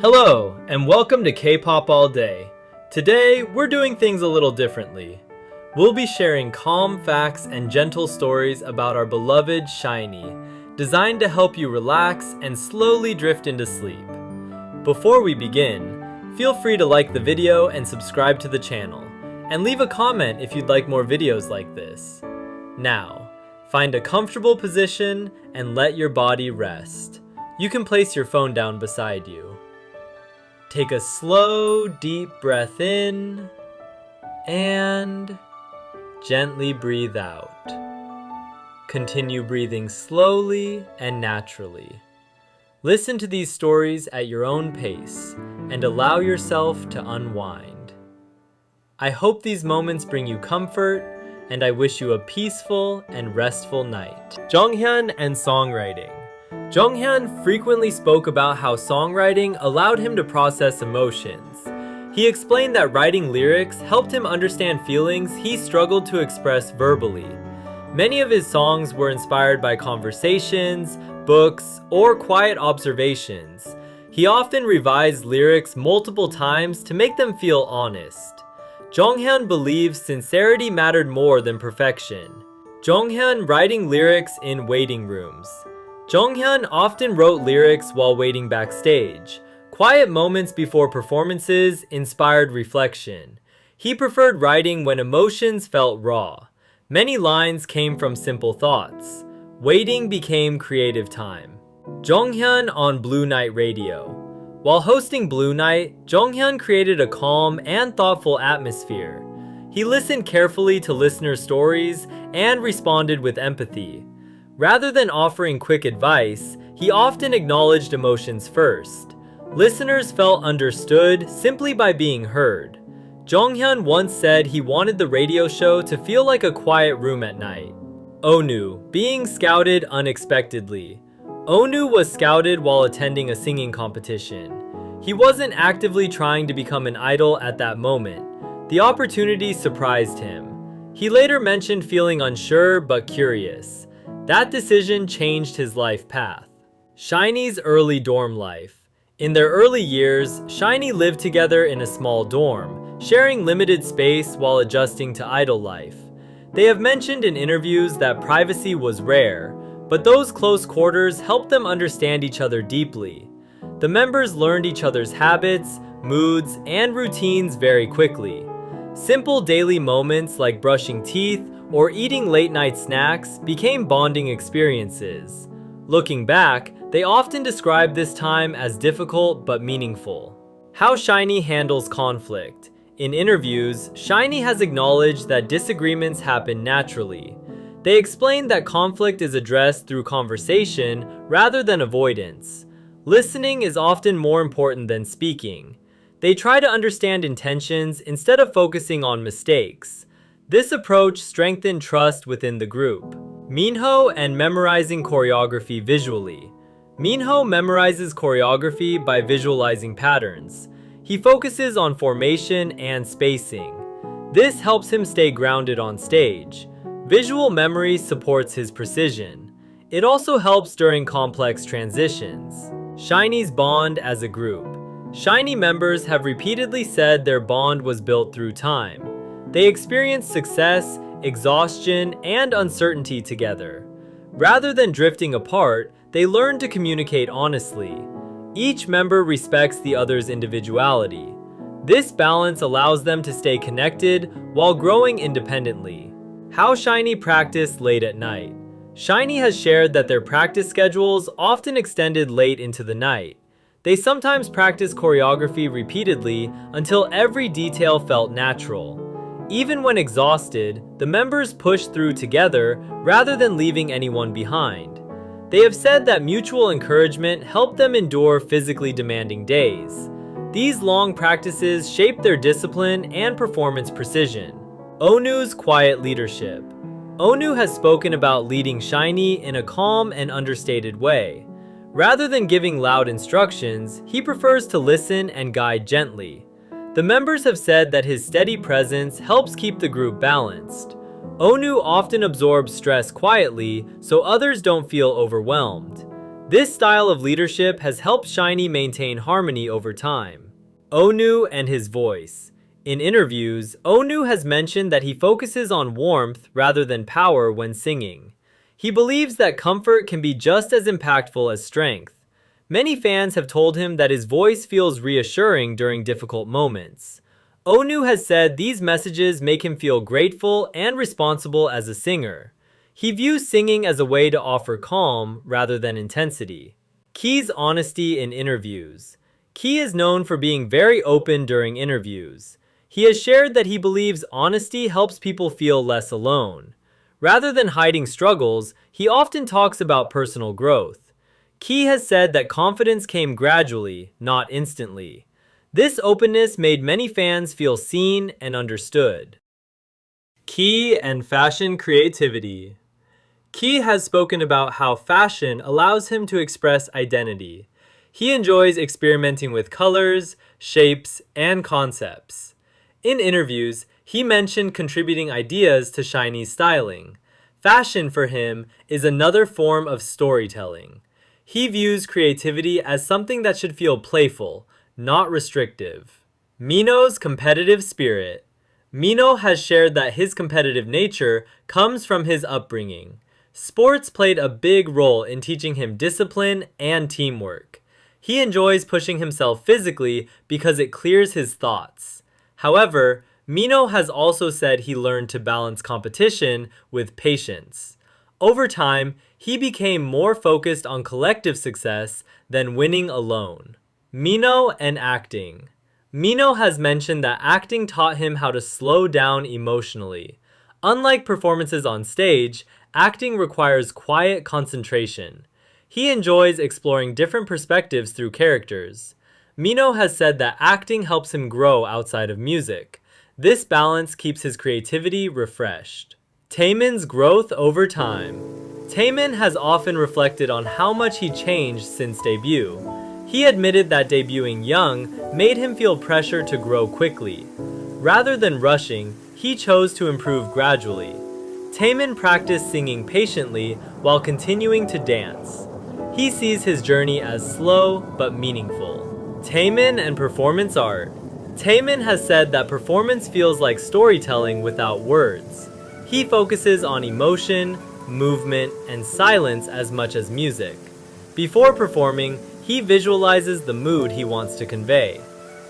Hello, and welcome to K-Pop All Day. Today, we're doing things a little differently. We'll be sharing calm facts and gentle stories about our beloved SHINee, designed to help you relax and slowly drift into sleep. Before we begin, feel free to like the video and subscribe to the channel, and leave a comment if you'd like more videos like this. Now, find a comfortable position and let your body rest. You can place your phone down beside you. Take a slow, deep breath in and gently breathe out. Continue breathing slowly and naturally. Listen to these stories at your own pace and allow yourself to unwind. I hope these moments bring you comfort, and I wish you a peaceful and restful night. Jonghyun and songwriting. Jonghyun frequently spoke about how songwriting allowed him to process emotions. He explained that writing lyrics helped him understand feelings he struggled to express verbally. Many of his songs were inspired by conversations, books, or quiet observations. He often revised lyrics multiple times to make them feel honest. Jonghyun believes sincerity mattered more than perfection. Jonghyun writing lyrics in waiting rooms. Jonghyun often wrote lyrics while waiting backstage. Quiet moments before performances inspired reflection. He preferred writing when emotions felt raw. Many lines came from simple thoughts. Waiting became creative time. Jonghyun on Blue Night Radio. While hosting Blue Night, Jonghyun created a calm and thoughtful atmosphere. He listened carefully to listeners' stories and responded with empathy. Rather than offering quick advice, he often acknowledged emotions first. Listeners felt understood simply by being heard. Jonghyun once said he wanted the radio show to feel like a quiet room at night. Onu, being scouted unexpectedly. Onu was scouted while attending a singing competition. He wasn't actively trying to become an idol at that moment. The opportunity surprised him. He later mentioned feeling unsure but curious. That decision changed his life path. SHINee's early dorm life. In their early years, SHINee lived together in a small dorm, sharing limited space while adjusting to idol life. They have mentioned in interviews that privacy was rare, but those close quarters helped them understand each other deeply. The members learned each other's habits, moods, and routines very quickly. Simple daily moments like brushing teeth or eating late-night snacks became bonding experiences. Looking back, they often describe this time as difficult but meaningful. How SHINee handles conflict. In interviews, SHINee has acknowledged that disagreements happen naturally. They explain that conflict is addressed through conversation rather than avoidance. Listening is often more important than speaking. They try to understand intentions instead of focusing on mistakes. This approach strengthened trust within the group. Minho and memorizing choreography visually. Minho memorizes choreography by visualizing patterns. He focuses on formation and spacing. This helps him stay grounded on stage. Visual memory supports his precision. It also helps during complex transitions. SHINee's bond as a group. SHINee members have repeatedly said their bond was built through time. They experienced success, exhaustion, and uncertainty together. Rather than drifting apart, they learned to communicate honestly. Each member respects the other's individuality. This balance allows them to stay connected while growing independently. How SHINee practiced late at night. SHINee has shared that their practice schedules often extended late into the night. They sometimes practiced choreography repeatedly until every detail felt natural. Even when exhausted, the members pushed through together rather than leaving anyone behind. They have said that mutual encouragement helped them endure physically demanding days. These long practices shaped their discipline and performance precision. Onu's quiet leadership. Onu has spoken about leading SHINee in a calm and understated way. Rather than giving loud instructions, he prefers to listen and guide gently. The members have said that his steady presence helps keep the group balanced. Onu often absorbs stress quietly so others don't feel overwhelmed. This style of leadership has helped SHINee maintain harmony over time. Onu and his voice. In interviews, Onu has mentioned that he focuses on warmth rather than power when singing. He believes that comfort can be just as impactful as strength. Many fans have told him that his voice feels reassuring during difficult moments. Onu has said these messages make him feel grateful and responsible as a singer. He views singing as a way to offer calm rather than intensity. Key's honesty in interviews. Key is known for being very open during interviews. He has shared that he believes honesty helps people feel less alone. Rather than hiding struggles, he often talks about personal growth. Key has said that confidence came gradually, not instantly. This openness made many fans feel seen and understood. Key and fashion creativity. Key has spoken about how fashion allows him to express identity. He enjoys experimenting with colors, shapes, and concepts. In interviews, he mentioned contributing ideas to SHINee's styling. Fashion for him is another form of storytelling. He views creativity as something that should feel playful, not restrictive. Mino's competitive spirit. Mino has shared that his competitive nature comes from his upbringing. Sports played a big role in teaching him discipline and teamwork. He enjoys pushing himself physically because it clears his thoughts. However, Mino has also said he learned to balance competition with patience. Over time, he became more focused on collective success than winning alone. Mino and acting. Mino has mentioned that acting taught him how to slow down emotionally. Unlike performances on stage, acting requires quiet concentration. He enjoys exploring different perspectives through characters. Mino has said that acting helps him grow outside of music. This balance keeps his creativity refreshed. Taemin's growth over time. Taemin has often reflected on how much he changed since debut. He admitted that debuting young made him feel pressure to grow quickly. Rather than rushing, he chose to improve gradually. Taemin practiced singing patiently while continuing to dance. He sees his journey as slow but meaningful. Taemin and performance art. Taemin has said that performance feels like storytelling without words. He focuses on emotion, movement, and silence as much as music. Before performing, he visualizes the mood he wants to convey.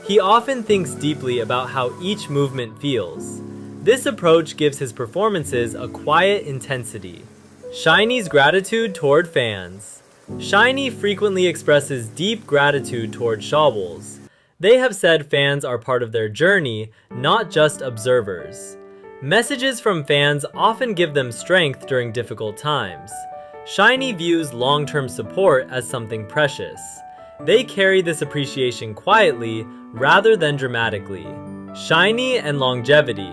He often thinks deeply about how each movement feels. This approach gives his performances a quiet intensity. SHINee's gratitude toward fans. SHINee frequently expresses deep gratitude toward Shawols. They have said fans are part of their journey, not just observers. Messages from fans often give them strength during difficult times. SHINee views long-term support as something precious. They carry this appreciation quietly rather than dramatically. SHINee and longevity.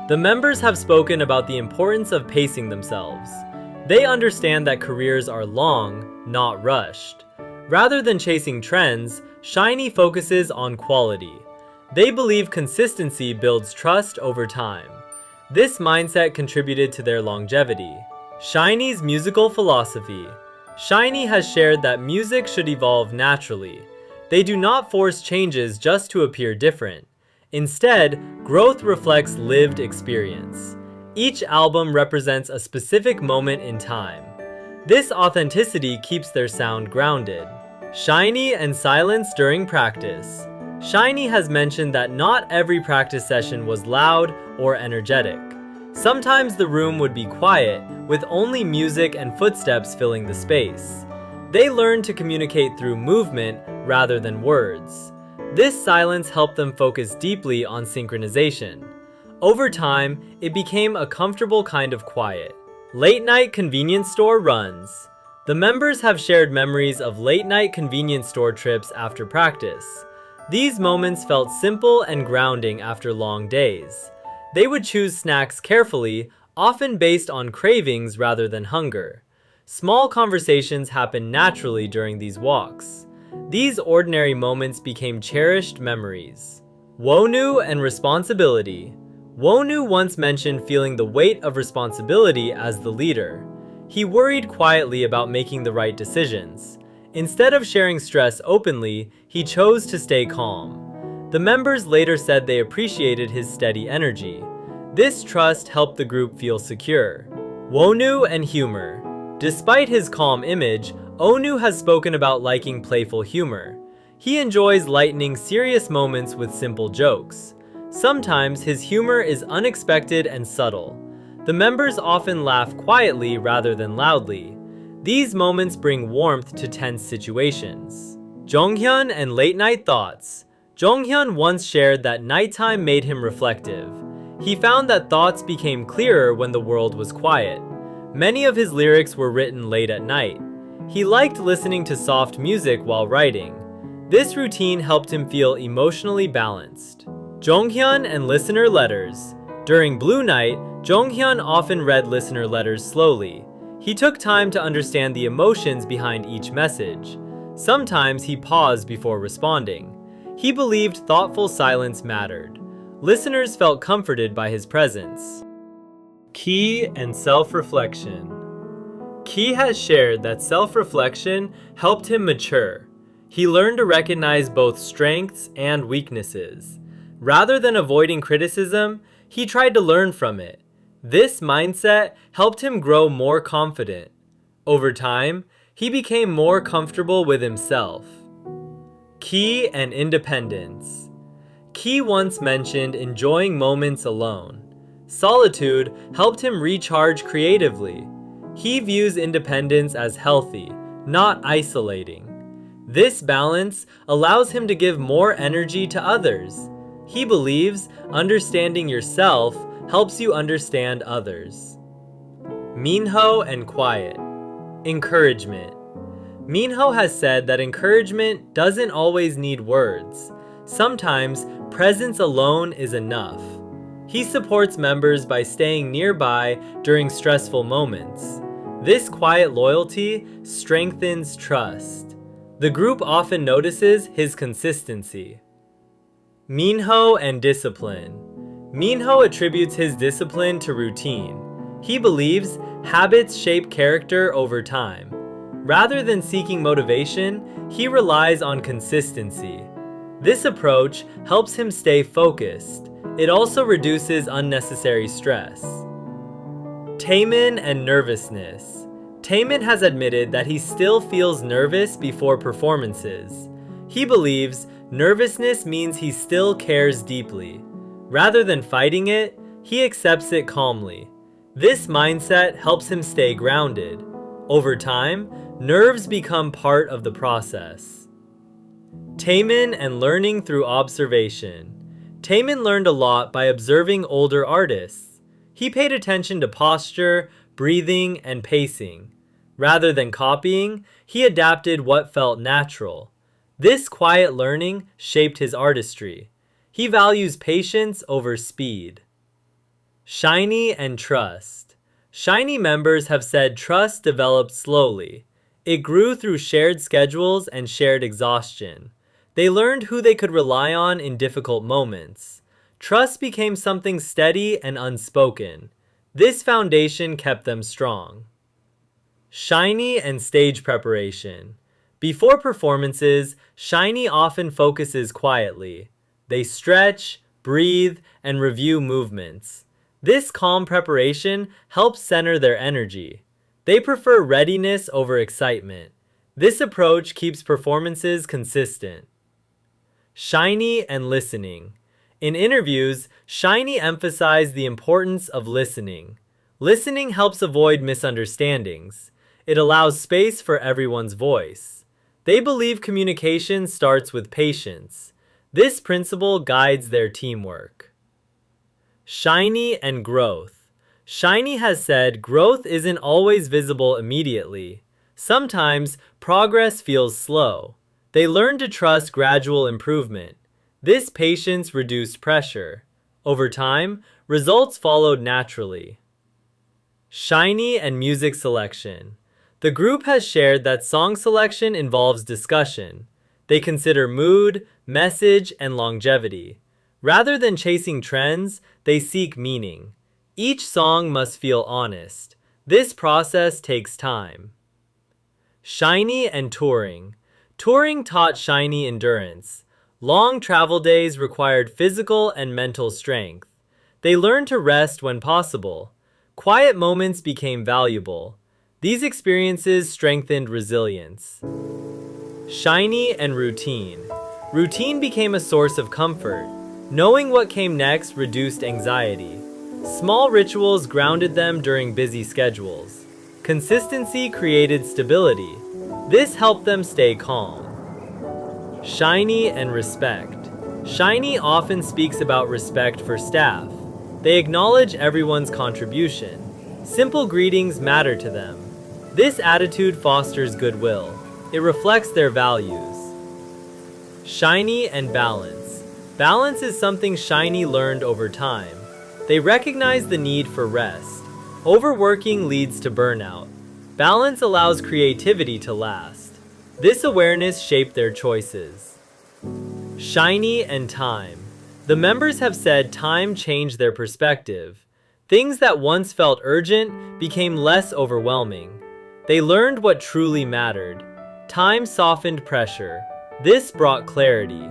The members have spoken about the importance of pacing themselves. They understand that careers are long, not rushed. Rather than chasing trends, SHINee focuses on quality. They believe consistency builds trust over time. This mindset contributed to their longevity. SHINee's musical philosophy. SHINee has shared that music should evolve naturally. They do not force changes just to appear different. Instead, growth reflects lived experience. Each album represents a specific moment in time. This authenticity keeps their sound grounded. SHINee and silence during practice. SHINee has mentioned that not every practice session was loud or energetic. Sometimes the room would be quiet, with only music and footsteps filling the space. They learned to communicate through movement rather than words. This silence helped them focus deeply on synchronization. Over time, it became a comfortable kind of quiet. Late-night convenience store runs. The members have shared memories of late-night convenience store trips after practice. These moments felt simple and grounding after long days. They would choose snacks carefully, often based on cravings rather than hunger. Small conversations happened naturally during these walks. These ordinary moments became cherished memories. Wonu and responsibility. Wonu once mentioned feeling the weight of responsibility as the leader. He worried quietly about making the right decisions. Instead of sharing stress openly, he chose to stay calm. The members later said they appreciated his steady energy. This trust helped the group feel secure. Wonu and humor. Despite his calm image, Onu has spoken about liking playful humor. He enjoys lightening serious moments with simple jokes. Sometimes his humor is unexpected and subtle. The members often laugh quietly rather than loudly. These moments bring warmth to tense situations. Jonghyun and late-night thoughts. Jonghyun once shared that nighttime made him reflective. He found that thoughts became clearer when the world was quiet. Many of his lyrics were written late at night. He liked listening to soft music while writing. This routine helped him feel emotionally balanced. Jonghyun and listener letters. During Blue Night, Jonghyun often read listener letters slowly. He took time to understand the emotions behind each message. Sometimes he paused before responding. He believed thoughtful silence mattered. Listeners felt comforted by his presence. Key and self-reflection. Key has shared that self-reflection helped him mature. He learned to recognize both strengths and weaknesses. Rather than avoiding criticism, he tried to learn from it. This mindset helped him grow more confident. Over time, he became more comfortable with himself. Key and independence. Key once mentioned enjoying moments alone. Solitude helped him recharge creatively. He views independence as healthy, not isolating. This balance allows him to give more energy to others. He believes understanding yourself helps you understand others. Minho and quiet. Encouragement. Minho has said that encouragement doesn't always need words. Sometimes presence alone is enough. He supports members by staying nearby during stressful moments. This quiet loyalty strengthens trust. The group often notices his consistency. Minho and discipline. Minho attributes his discipline to routine. He believes habits shape character over time. Rather than seeking motivation, he relies on consistency. This approach helps him stay focused. It also reduces unnecessary stress. Taemin and nervousness. Taemin has admitted that he still feels nervous before performances. He believes nervousness means he still cares deeply. Rather than fighting it, he accepts it calmly. This mindset helps him stay grounded. Over time, nerves become part of the process. Taemin and learning through observation. Taemin learned a lot by observing older artists. He paid attention to posture, breathing, and pacing. Rather than copying, he adapted what felt natural. This quiet learning shaped his artistry. He values patience over speed. SHINee and trust. SHINee members have said trust developed slowly. It grew through shared schedules and shared exhaustion. They learned who they could rely on in difficult moments. Trust became something steady and unspoken. This foundation kept them strong. SHINee and stage preparation. Before performances, SHINee often focuses quietly. They stretch, breathe, and review movements. This calm preparation helps center their energy. They prefer readiness over excitement. This approach keeps performances consistent. SHINee and listening. In interviews, SHINee emphasized the importance of listening. Listening helps avoid misunderstandings. It allows space for everyone's voice. They believe communication starts with patience. This principle guides their teamwork. SHINee and growth. SHINee has said growth isn't always visible immediately. Sometimes progress feels slow. They learn to trust gradual improvement. This patience reduced pressure. Over time, results followed naturally. SHINee and music selection. The group has shared that song selection involves discussion. They consider mood, message, and longevity. Rather than chasing trends, they seek meaning. Each song must feel honest. This process takes time. SHINee and touring. Touring taught SHINee endurance. Long travel days required physical and mental strength. They learned to rest when possible. Quiet moments became valuable. These experiences strengthened resilience. SHINee and routine. Routine became a source of comfort. Knowing what came next reduced anxiety. Small rituals grounded them during busy schedules. Consistency created stability. This helped them stay calm. SHINee and respect. SHINee often speaks about respect for staff. They acknowledge everyone's contribution. Simple greetings matter to them. This attitude fosters goodwill. It reflects their values. SHINee and balance. Balance is something SHINee learned over time. They recognize the need for rest. Overworking leads to burnout. Balance allows creativity to last. This awareness shaped their choices. SHINee and time. The members have said time changed their perspective. Things that once felt urgent became less overwhelming. They learned what truly mattered. Time softened pressure. This brought clarity.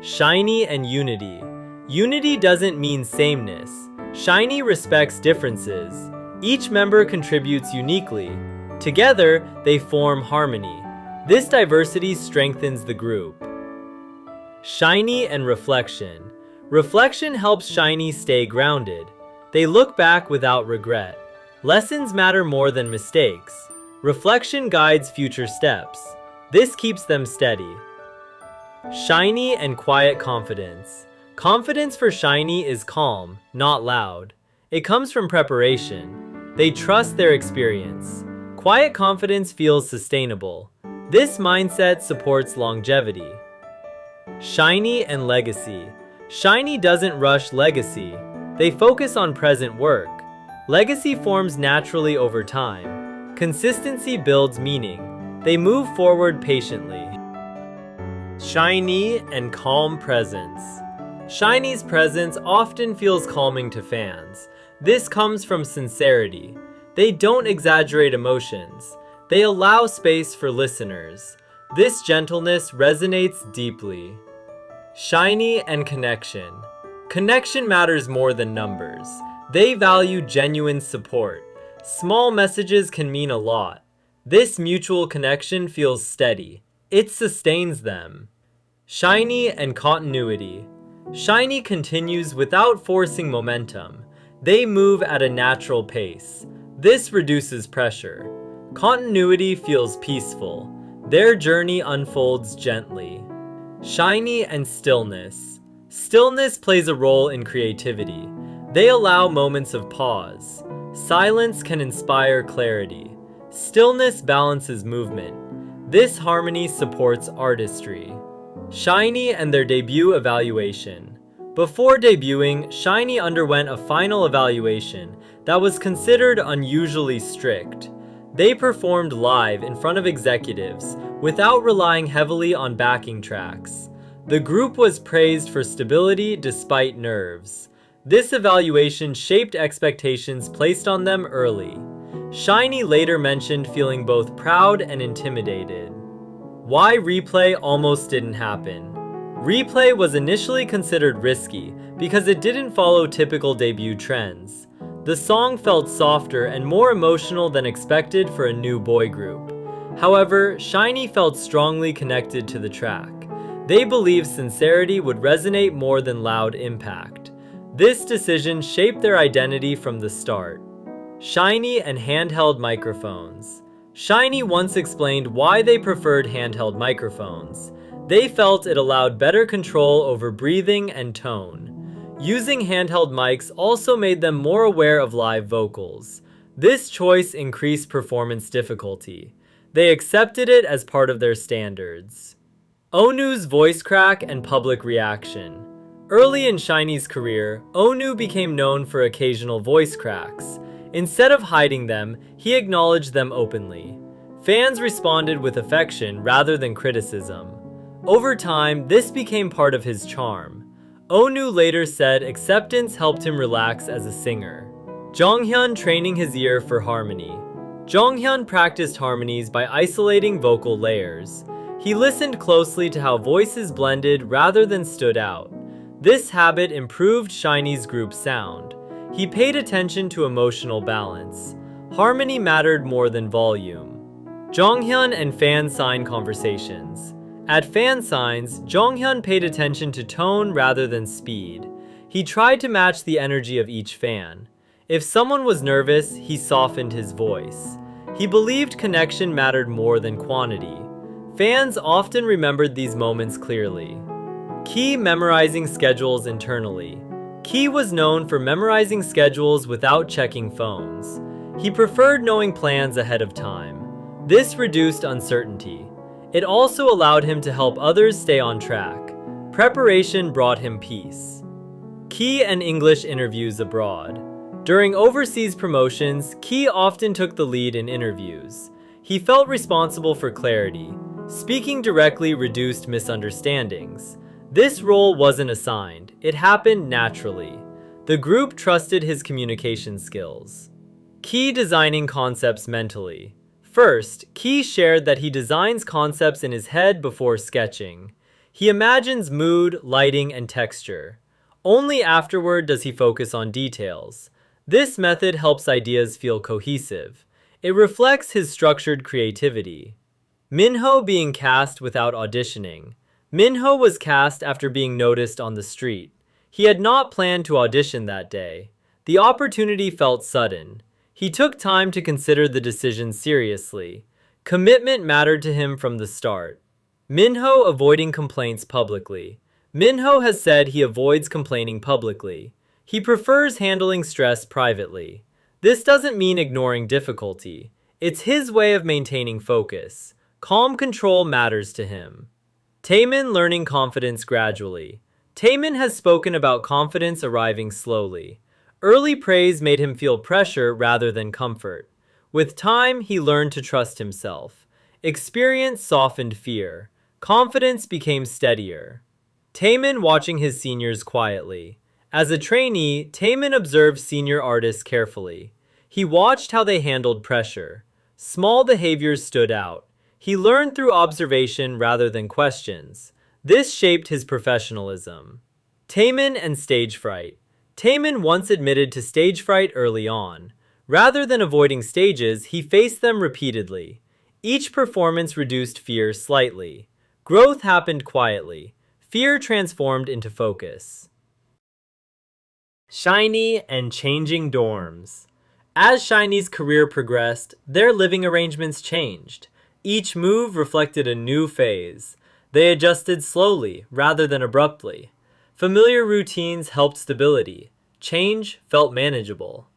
SHINee and unity. Unity doesn't mean sameness. SHINee respects differences. Each member contributes uniquely. Together, they form harmony. This diversity strengthens the group. SHINee and reflection. Reflection helps SHINee stay grounded. They look back without regret. Lessons matter more than mistakes. Reflection guides future steps. This keeps them steady. SHINee and quiet confidence. Confidence for SHINee is calm, not loud. It comes from preparation. They trust their experience. Quiet confidence feels sustainable. This mindset supports longevity. SHINee and legacy. SHINee doesn't rush legacy. They focus on present work. Legacy forms naturally over time. Consistency builds meaning. They move forward patiently. SHINee and calm presence. SHINee's presence often feels calming to fans. This comes from sincerity. They don't exaggerate emotions. They allow space for listeners. This gentleness resonates deeply. SHINee and connection. Connection matters more than numbers. They value genuine support. Small messages can mean a lot. This mutual connection feels steady. It sustains them. SHINee and continuity. SHINee continues without forcing momentum. They move at a natural pace. This reduces pressure. Continuity feels peaceful. Their journey unfolds gently. SHINee and stillness. Stillness plays a role in creativity. They allow moments of pause. Silence can inspire clarity. Stillness balances movement. This harmony supports artistry. SHINee and their debut evaluation. Before debuting, SHINee underwent a final evaluation that was considered unusually strict. They performed live in front of executives without relying heavily on backing tracks. The group was praised for stability despite nerves. This evaluation shaped expectations placed on them early. SHINee later mentioned feeling both proud and intimidated. Why replay almost didn't happen? Replay was initially considered risky because it didn't follow typical debut trends. The song felt softer and more emotional than expected for a new boy group. However, SHINee felt strongly connected to the track. They believed sincerity would resonate more than loud impact. This decision shaped their identity from the start. SHINee and handheld microphones. SHINee once explained why they preferred handheld microphones. They felt it allowed better control over breathing and tone. Using handheld mics also made them more aware of live vocals. This choice increased performance difficulty. They accepted it as part of their standards. Onu's voice crack and public reaction. Early in SHINee's career, Onu became known for occasional voice cracks. Instead of hiding them, he acknowledged them openly. Fans responded with affection rather than criticism. Over time, this became part of his charm. Onu later said acceptance helped him relax as a singer. Jonghyun training his ear for harmony. Jonghyun practiced harmonies by isolating vocal layers. He listened closely to how voices blended rather than stood out. This habit improved SHINee's group sound. He paid attention to emotional balance. Harmony mattered more than volume. Jonghyun and fan sign conversations. At fan signs, Jonghyun paid attention to tone rather than speed. He tried to match the energy of each fan. If someone was nervous, he softened his voice. He believed connection mattered more than quantity. Fans often remembered these moments clearly. Key memorizing schedules internally. Key was known for memorizing schedules without checking phones. He preferred knowing plans ahead of time. This reduced uncertainty. It also allowed him to help others stay on track. Preparation brought him peace. Key and English interviews abroad. During overseas promotions, Key often took the lead in interviews. He felt responsible for clarity. Speaking directly reduced misunderstandings. This role wasn't assigned, it happened naturally. The group trusted his communication skills. Key designing concepts mentally. First, Key shared that he designs concepts in his head before sketching. He imagines mood, lighting, and texture. Only afterward does he focus on details. This method helps ideas feel cohesive. It reflects his structured creativity. Minho being cast without auditioning. Minho was cast after being noticed on the street. He had not planned to audition that day. The opportunity felt sudden. He took time to consider the decision seriously. Commitment mattered to him from the start. Minho avoiding complaints publicly. Minho has said he avoids complaining publicly. He prefers handling stress privately. This doesn't mean ignoring difficulty. It's his way of maintaining focus. Calm control matters to him. Taemin learning confidence gradually. Taemin has spoken about confidence arriving slowly. Early praise made him feel pressure rather than comfort. With time, he learned to trust himself. Experience softened fear. Confidence became steadier. Taemin watching his seniors quietly. As a trainee, Taemin observed senior artists carefully. He watched how they handled pressure. Small behaviors stood out. He learned through observation rather than questions. This shaped his professionalism. Taemin and stage fright. Taemin once admitted to stage fright early on. Rather than avoiding stages, he faced them repeatedly. Each performance reduced fear slightly. Growth happened quietly. Fear transformed into focus. SHINee and changing dorms. As SHINee's career progressed, their living arrangements changed. Each move reflected a new phase. They adjusted slowly rather than abruptly. Familiar routines helped stability. Change felt manageable.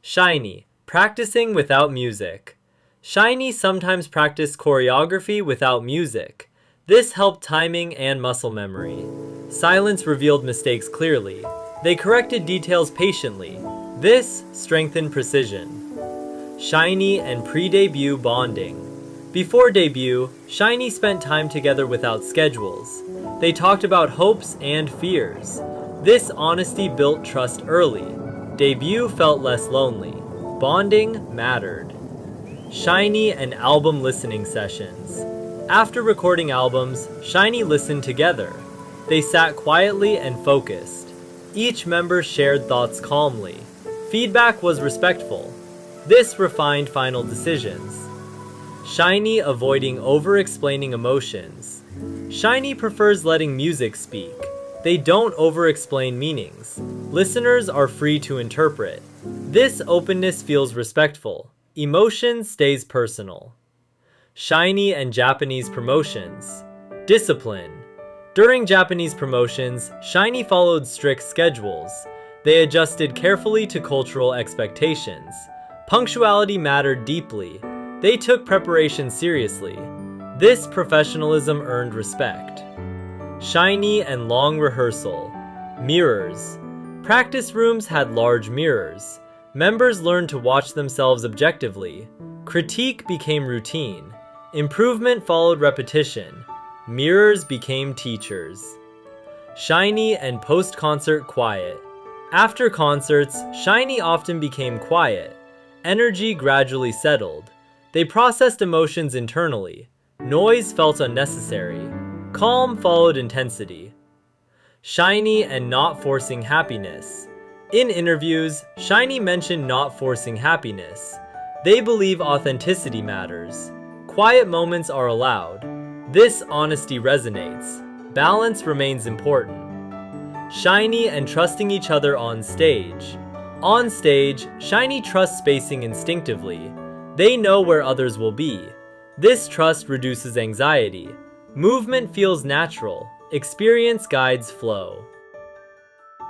SHINee, practicing without music. SHINee sometimes practiced choreography without music. This helped timing and muscle memory. Silence revealed mistakes clearly. They corrected details patiently. This strengthened precision. SHINee and pre-debut bonding. Before debut, SHINee spent time together without schedules. They talked about hopes and fears. This honesty built trust early. Debut felt less lonely. Bonding mattered. SHINee and album listening sessions. After recording albums, SHINee listened together. They sat quietly and focused. Each member shared thoughts calmly. Feedback was respectful. This refined final decisions. SHINee avoiding over-explaining emotions. SHINee prefers letting music speak. They don't over-explain meanings. Listeners are free to interpret. This openness feels respectful. Emotion stays personal. SHINee and Japanese promotions. Discipline. During Japanese promotions, SHINee followed strict schedules. They adjusted carefully to cultural expectations. Punctuality mattered deeply. They took preparation seriously. This professionalism earned respect. SHINee and long rehearsal. Mirrors. Practice rooms had large mirrors. Members learned to watch themselves objectively. Critique became routine. Improvement followed repetition. Mirrors became teachers. SHINee and post-concert quiet. After concerts, SHINee often became quiet. Energy gradually settled. They processed emotions internally. Noise felt unnecessary. Calm followed intensity. SHINee and not forcing happiness. In interviews, SHINee mentioned not forcing happiness. They believe authenticity matters. Quiet moments are allowed. This honesty resonates. Balance remains important. SHINee and trusting each other on stage. On stage, SHINee trusts spacing instinctively. They know where others will be. This trust reduces anxiety. Movement feels natural. Experience guides flow.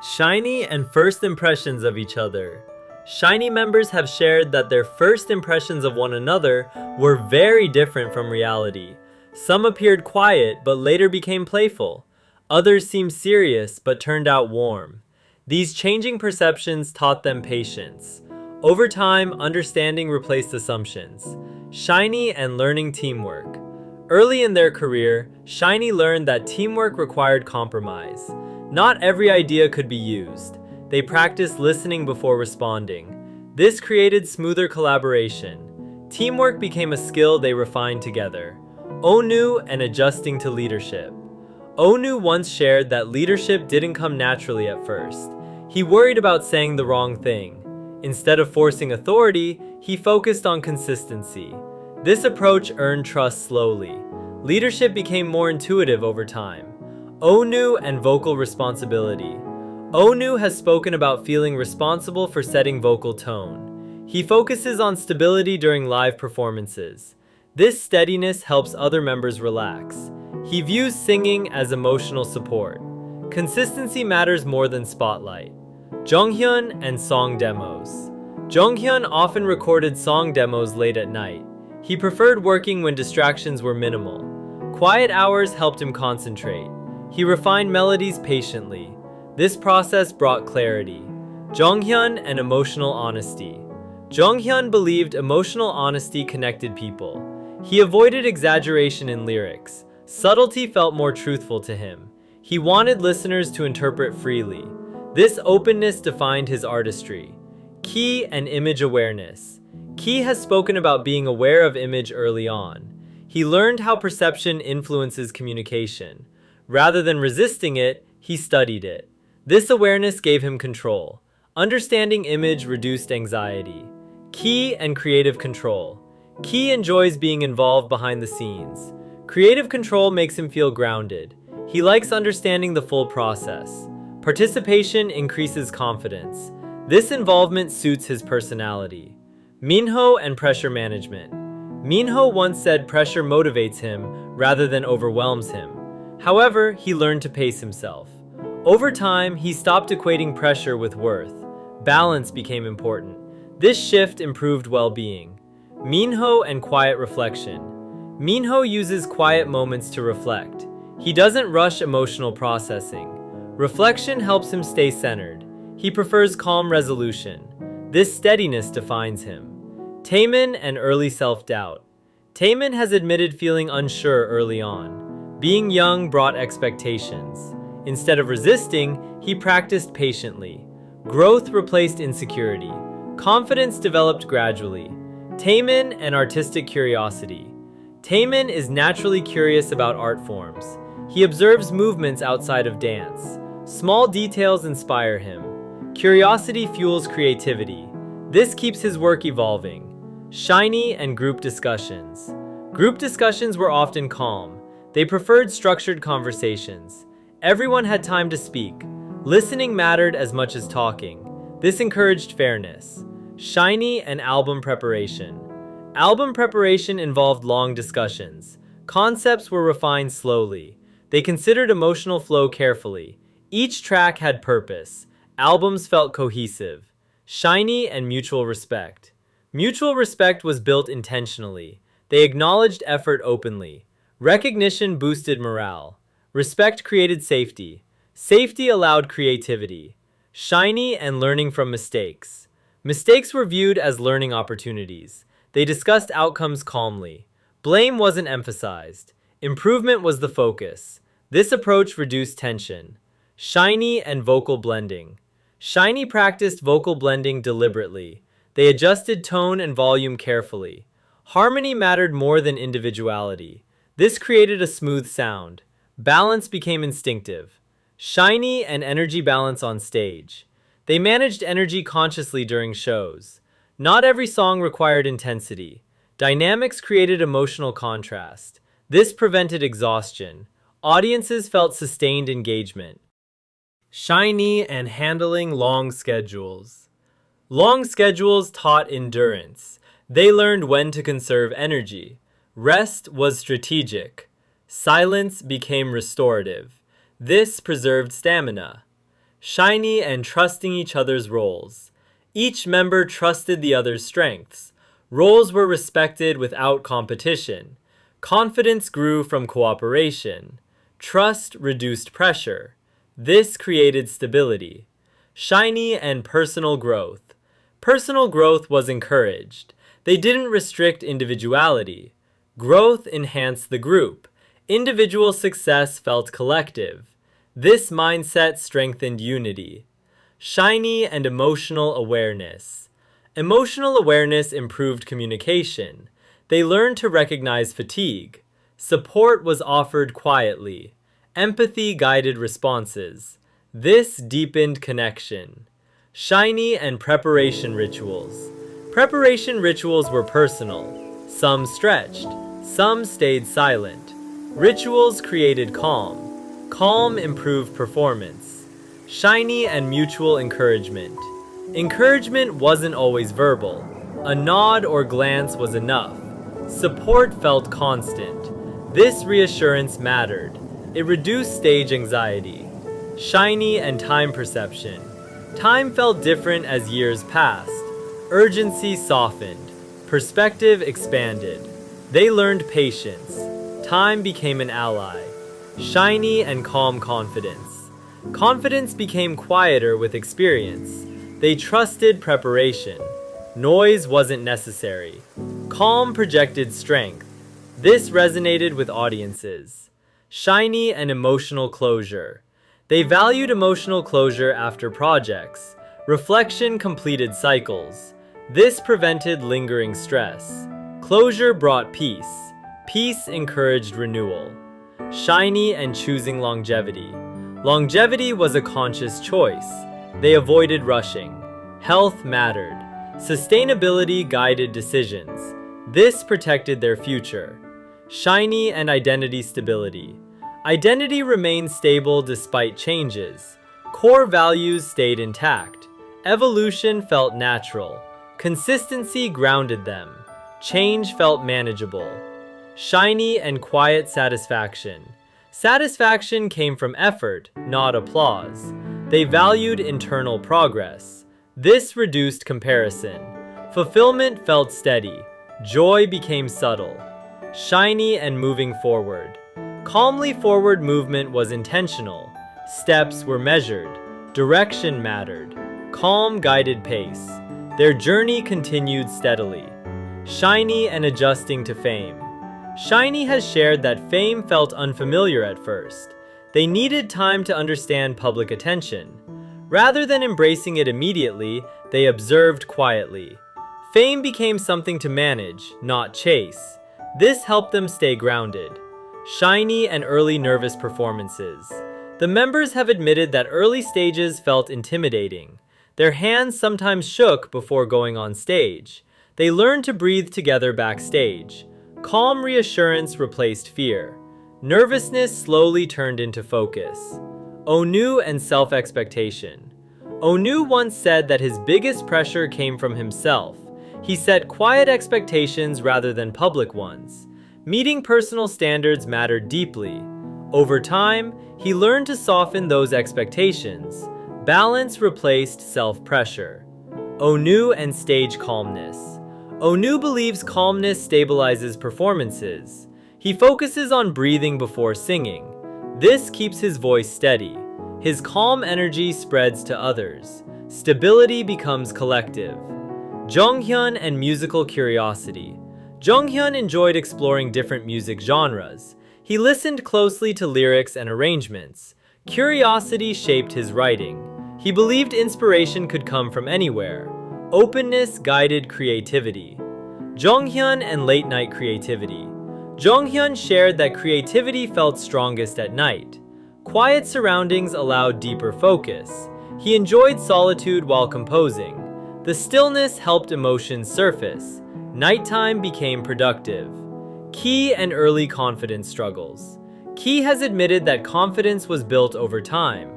SHINee and first impressions of each other. SHINee members have shared that their first impressions of one another were very different from reality. Some appeared quiet but later became playful. Others seemed serious but turned out warm. These changing perceptions taught them patience. Over time, understanding replaced assumptions. SHINee and learning teamwork. Early in their career, SHINee learned that teamwork required compromise. Not every idea could be used. They practiced listening before responding. This created smoother collaboration. Teamwork became a skill they refined together. Onu and adjusting to leadership. Onu once shared that leadership didn't come naturally at first. He worried about saying the wrong thing. Instead of forcing authority, he focused on consistency. This approach earned trust slowly. Leadership became more intuitive over time. Onu and vocal responsibility. Onu has spoken about feeling responsible for setting vocal tone. He focuses on stability during live performances. This steadiness helps other members relax. He views singing as emotional support. Consistency matters more than spotlight. Jonghyun and song demos. Jonghyun often recorded song demos late at night. He preferred working when distractions were minimal. Quiet hours helped him concentrate. He refined melodies patiently. This process brought clarity. Jonghyun and emotional honesty. Jonghyun believed emotional honesty connected people. He avoided exaggeration in lyrics. Subtlety felt more truthful to him. He wanted listeners to interpret freely. This openness defined his artistry. Key and image awareness. Key has spoken about being aware of image early on. He learned how perception influences communication. Rather than resisting it, he studied it. This awareness gave him control. Understanding image reduced anxiety. Key and creative control. Key enjoys being involved behind the scenes. Creative control makes him feel grounded. He likes understanding the full process. Participation increases confidence. This involvement suits his personality. Minho and pressure management. Minho once said pressure motivates him rather than overwhelms him. However, he learned to pace himself. Over time, he stopped equating pressure with worth. Balance became important. This shift improved well-being. Minho and quiet reflection. Minho uses quiet moments to reflect. He doesn't rush emotional processing. Reflection helps him stay centered. He prefers calm resolution. This steadiness defines him. Taemin and early self-doubt. Taemin has admitted feeling unsure early on. Being young brought expectations. Instead of resisting, he practiced patiently. Growth replaced insecurity. Confidence developed gradually. Taemin and artistic curiosity. Taemin is naturally curious about art forms. He observes movements outside of dance. Small details inspire him. Curiosity fuels creativity. This keeps his work evolving. SHINee and group discussions. Group discussions were often calm. They preferred structured conversations. Everyone had time to speak. Listening mattered as much as talking. This encouraged fairness. SHINee and album preparation. Album preparation involved long discussions. Concepts were refined slowly. They considered emotional flow carefully. Each track had purpose. Albums felt cohesive. SHINee and mutual respect. Mutual respect was built intentionally. They acknowledged effort openly. Recognition boosted morale. Respect created safety. Safety allowed creativity. SHINee and learning from mistakes. Mistakes were viewed as learning opportunities. They discussed outcomes calmly. Blame wasn't emphasized. Improvement was the focus. This approach reduced tension. SHINee and vocal blending. SHINee practiced vocal blending deliberately. They adjusted tone and volume carefully. Harmony mattered more than individuality. This created a smooth sound. Balance became instinctive. SHINee and energy balance on stage. They managed energy consciously during shows. Not every song required intensity. Dynamics created emotional contrast. This prevented exhaustion. Audiences felt sustained engagement. SHINee and handling long schedules. Long schedules taught endurance. They learned when to conserve energy. Rest was strategic. Silence became restorative. This preserved stamina. SHINee and trusting each other's roles. Each member trusted the other's strengths. Roles were respected without competition. Confidence grew from cooperation. Trust reduced pressure. This created stability. SHINee and personal growth. Personal growth was encouraged. They didn't restrict individuality. Growth enhanced the group. Individual success felt collective. This mindset strengthened unity. SHINee and emotional awareness. Emotional awareness improved communication. They learned to recognize fatigue. Support was offered quietly. Empathy guided responses. This deepened connection. SHINee and preparation rituals. Preparation rituals were personal. Some stretched. Some stayed silent. Rituals created calm. Calm improved performance. SHINee and mutual encouragement. Encouragement wasn't always verbal. A nod or glance was enough. Support felt constant. This reassurance mattered. It reduced stage anxiety. SHINee and time perception. Time felt different as years passed. Urgency softened. Perspective expanded. They learned patience. Time became an ally. SHINee and calm confidence. Confidence became quieter with experience. They trusted preparation. Noise wasn't necessary. Calm projected strength. This resonated with audiences. SHINee and emotional closure. They valued emotional closure after projects. Reflection completed cycles. This prevented lingering stress. Closure brought peace. Peace encouraged renewal. SHINee and choosing longevity. Longevity was a conscious choice. They avoided rushing. Health mattered. Sustainability guided decisions. This protected their future. SHINee and identity stability. Identity remained stable despite changes. Core values stayed intact. Evolution felt natural. Consistency grounded them. Change felt manageable. SHINee and quiet satisfaction. Satisfaction came from effort, not applause. They valued internal progress. This reduced comparison. Fulfillment felt steady. Joy became subtle. SHINee and moving forward. Calmly forward movement was intentional. Steps were measured. Direction mattered. Calm guided pace. Their journey continued steadily. SHINee and adjusting to fame. SHINee has shared that fame felt unfamiliar at first. They needed time to understand public attention. Rather than embracing it immediately, they observed quietly. Fame became something to manage, not chase. This helped them stay grounded. SHINee and early nervous performances. The members have admitted that early stages felt intimidating. Their hands sometimes shook before going on stage. They learned to breathe together backstage. Calm reassurance replaced fear. Nervousness slowly turned into focus. Onu and self-expectation. Onu once said that his biggest pressure came from himself. He set quiet expectations rather than public ones. Meeting personal standards mattered deeply. Over time, he learned to soften those expectations. Balance replaced self-pressure. Onu and stage calmness. Onu believes calmness stabilizes performances. He focuses on breathing before singing. This keeps his voice steady. His calm energy spreads to others. Stability becomes collective. Jonghyun and musical curiosity. Jonghyun enjoyed exploring different music genres. He listened closely to lyrics and arrangements. Curiosity shaped his writing. He believed inspiration could come from anywhere. Openness guided creativity. Jonghyun and late-night creativity. Jonghyun shared that creativity felt strongest at night. Quiet surroundings allowed deeper focus. He enjoyed solitude while composing. The stillness helped emotions surface. Nighttime became productive. Key and early confidence struggles. Key has admitted that confidence was built over time.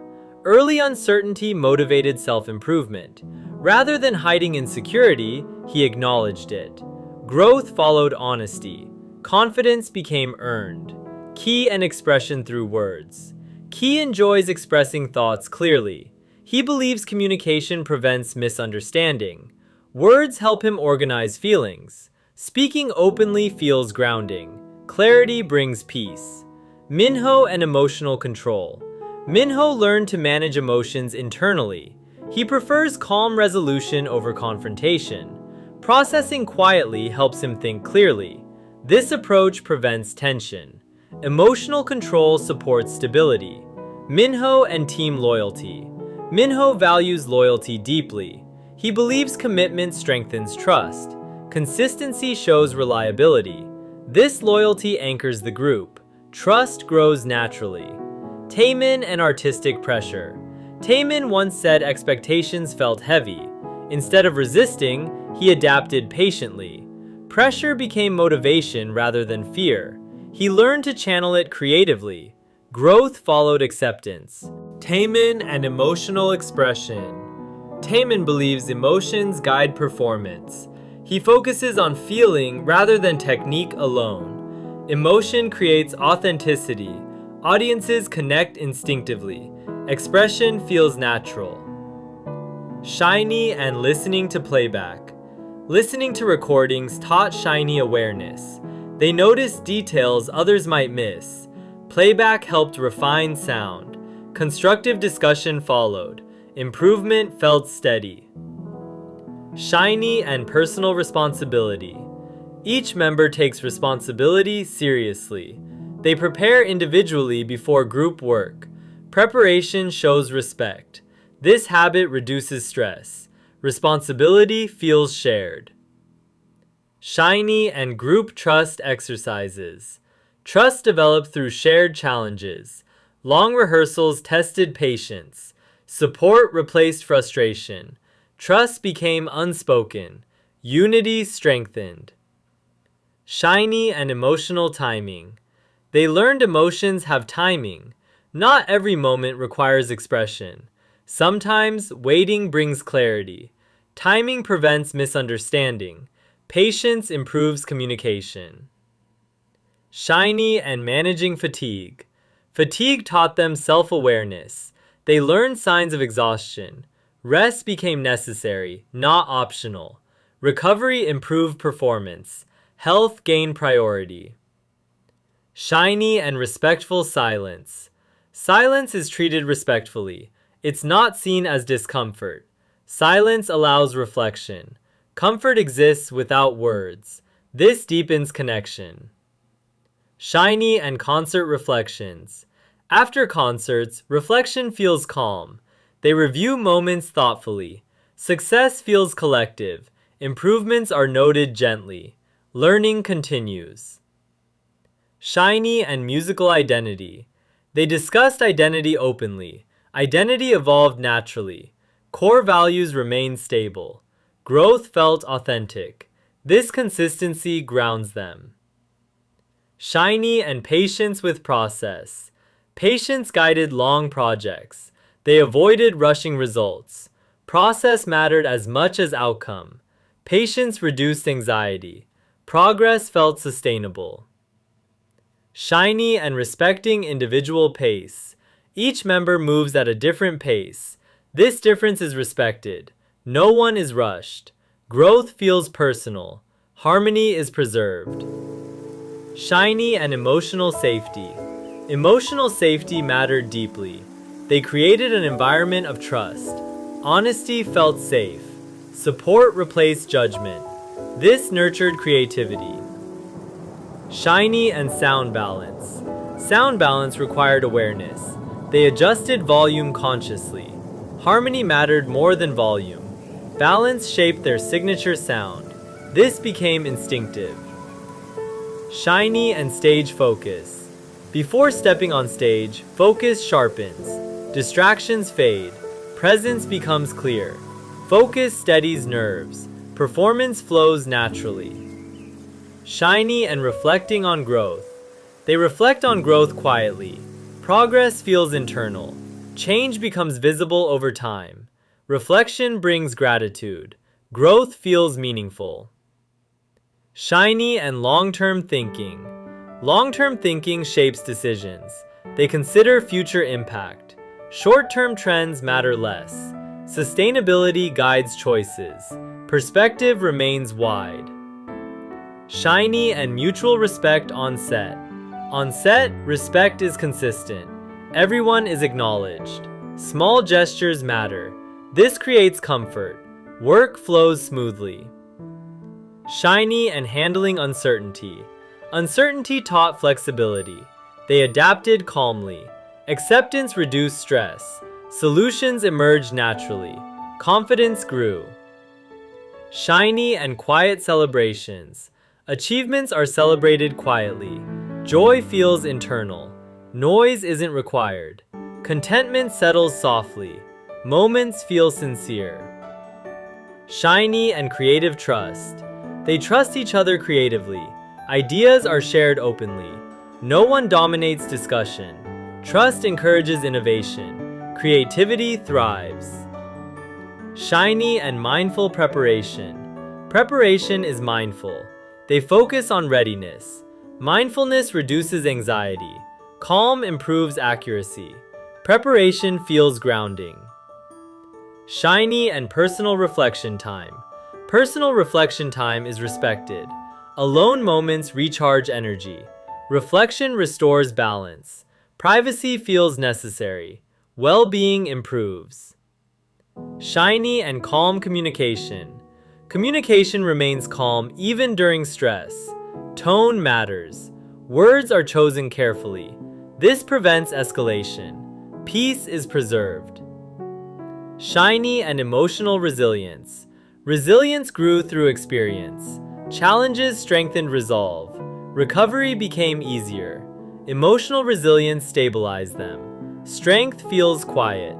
Early uncertainty motivated self-improvement. Rather than hiding insecurity, he acknowledged it. Growth followed honesty. Confidence became earned. Key and expression through words. Key enjoys expressing thoughts clearly. He believes communication prevents misunderstanding. Words help him organize feelings. Speaking openly feels grounding. Clarity brings peace. Minho and emotional control. Minho learned to manage emotions internally. He prefers calm resolution over confrontation. Processing quietly helps him think clearly. This approach prevents tension. Emotional control supports stability. Minho and team loyalty. Minho values loyalty deeply. He believes commitment strengthens trust. Consistency shows reliability. This loyalty anchors the group. Trust grows naturally. Taemin and artistic pressure. Taemin once said expectations felt heavy. Instead of resisting, he adapted patiently. Pressure became motivation rather than fear. He learned to channel it creatively. Growth followed acceptance. Taemin and emotional expression. Taemin believes emotions guide performance. He focuses on feeling rather than technique alone. Emotion creates authenticity. Audiences connect instinctively. Expression feels natural. SHINee and listening to playback. Listening to recordings taught SHINee awareness. They noticed details others might miss. Playback helped refine sound. Constructive discussion followed. Improvement felt steady. SHINee and personal responsibility. Each member takes responsibility seriously. They prepare individually before group work. Preparation shows respect. This habit reduces stress. Responsibility feels shared. SHINee and group trust exercises. Trust developed through shared challenges. Long rehearsals tested patience. Support replaced frustration. Trust became unspoken. Unity strengthened. SHINee and emotional timing. They learned emotions have timing. Not every moment requires expression. Sometimes waiting brings clarity. Timing prevents misunderstanding. Patience improves communication. SHINee and managing fatigue. Fatigue taught them self-awareness. They learned signs of exhaustion. Rest became necessary, not optional. Recovery improved performance. Health gained priority. SHINee and respectful silence. Silence is treated respectfully. It's not seen as discomfort. Silence allows reflection. Comfort exists without words. This deepens connection. SHINee and concert reflections. After concerts, reflection feels calm. They review moments thoughtfully. Success feels collective. Improvements are noted gently. Learning continues. SHINee and musical identity. They discussed identity openly. Identity evolved naturally. Core values remained stable. Growth felt authentic. This consistency grounds them. SHINee and patience with process. Patience guided long projects. They avoided rushing results. Process mattered as much as outcome. Patience reduced anxiety. Progress felt sustainable. SHINee and respecting individual pace. Each member moves at a different pace. This difference is respected. No one is rushed. Growth feels personal. Harmony is preserved. SHINee and emotional safety. Emotional safety mattered deeply. They created an environment of trust. Honesty felt safe. Support replaced judgment. This nurtured creativity. SHINee and sound balance. Sound balance required awareness. They adjusted volume consciously. Harmony mattered more than volume. Balance shaped their signature sound. This became instinctive. SHINee and stage focus. Before stepping on stage, focus sharpens. Distractions fade. Presence becomes clear. Focus steadies nerves. Performance flows naturally. SHINee and reflecting on growth. They reflect on growth quietly. Progress feels internal. Change becomes visible over time. Reflection brings gratitude. Growth feels meaningful. SHINee and long-term thinking. Long-term thinking shapes decisions. They consider future impact. Short-term trends matter less. Sustainability guides choices. Perspective remains wide. SHINee and mutual respect on set. On set, respect is consistent. Everyone is acknowledged. Small gestures matter. This creates comfort. Work flows smoothly. SHINee and handling uncertainty. Uncertainty taught flexibility. They adapted calmly. Acceptance reduced stress. Solutions emerged naturally. Confidence grew. SHINee and quiet celebrations. Achievements are celebrated quietly. Joy feels internal. Noise isn't required. Contentment settles softly. Moments feel sincere. SHINee and creative trust. They trust each other creatively. Ideas are shared openly. No one dominates discussion. Trust encourages innovation. Creativity thrives. SHINee and mindful preparation. Preparation is mindful. They focus on readiness. Mindfulness reduces anxiety. Calm improves accuracy. Preparation feels grounding. SHINee and personal reflection time. Personal reflection time is respected. Alone moments recharge energy. Reflection restores balance. Privacy feels necessary. Well-being improves. SHINee and calm communication. Communication remains calm even during stress. Tone matters. Words are chosen carefully. This prevents escalation. Peace is preserved. SHINee and emotional resilience. Resilience grew through experience. Challenges strengthened resolve. Recovery became easier. Emotional resilience stabilized them. Strength feels quiet.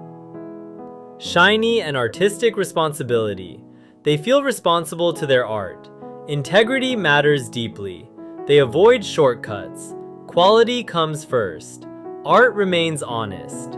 SHINee and artistic responsibility. They feel responsible to their art. Integrity matters deeply. They avoid shortcuts. Quality comes first. Art remains honest.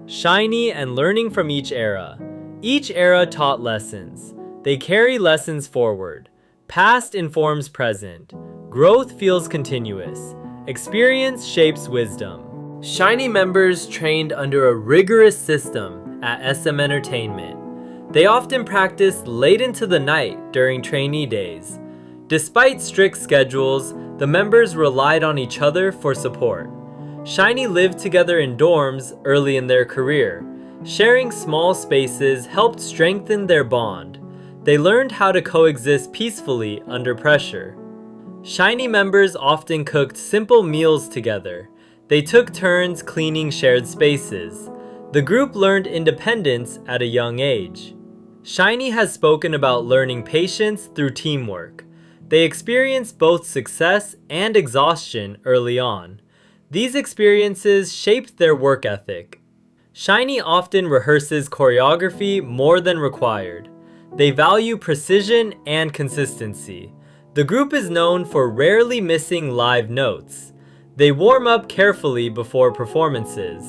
SHINee and learning from each era. Each era taught lessons. They carry lessons forward. Past informs present. Growth feels continuous. Experience shapes wisdom. SHINee members trained under a rigorous system at SM Entertainment. They often practiced late into the night during trainee days. Despite strict schedules, the members relied on each other for support. SHINee lived together in dorms early in their career. Sharing small spaces helped strengthen their bond. They learned how to coexist peacefully under pressure. SHINee members often cooked simple meals together. They took turns cleaning shared spaces. The group learned independence at a young age. SHINee has spoken about learning patience through teamwork. They experienced both success and exhaustion early on. These experiences shaped their work ethic. SHINee often rehearses choreography more than required. They value precision and consistency. The group is known for rarely missing live notes. They warm up carefully before performances.